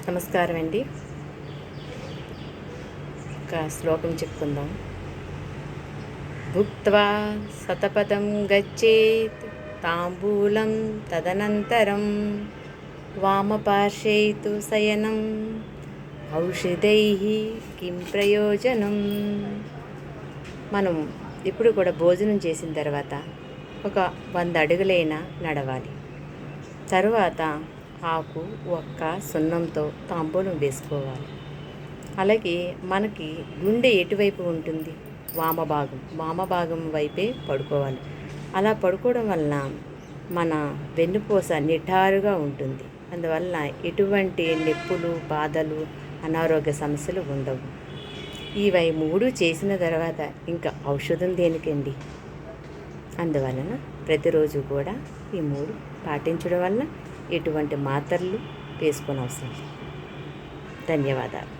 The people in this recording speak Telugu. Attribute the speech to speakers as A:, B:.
A: నమస్కారం అండి. ఒక శ్లోకం చెప్పుకుందాం. భుక్త్వా శతపథం గచ్చేత్ తాంబూలం తదనంతరం వామపార్శ్వే తు శయనం ఔషధైః కిం ప్రయోజనం. మనం ఇప్పుడు కూడా భోజనం చేసిన తర్వాత ఒక 100 అడుగులైనా నడవాలి. తరువాత ఆకు ఒక్క సున్నంతో తాంబూలం వేసుకోవాలి. అలాగే మనకి గుండె ఎటువైపు ఉంటుంది? వామభాగం వైపే పడుకోవాలి. అలా పడుకోవడం వలన మన వెన్నుపూస నిటారుగా ఉంటుంది. అందువలన ఎటువంటి నొప్పులు, బాధలు, అనారోగ్య సమస్యలు ఉండవు. ఇవి 3 చేసిన తర్వాత ఇంకా ఔషధం దేనికండి? అందువలన ప్రతిరోజు కూడా ఈ 3 పాటించడం వల్ల ఎటువంటి మాత్రలు వేసుకోనవసరం. ధన్యవాదాలు.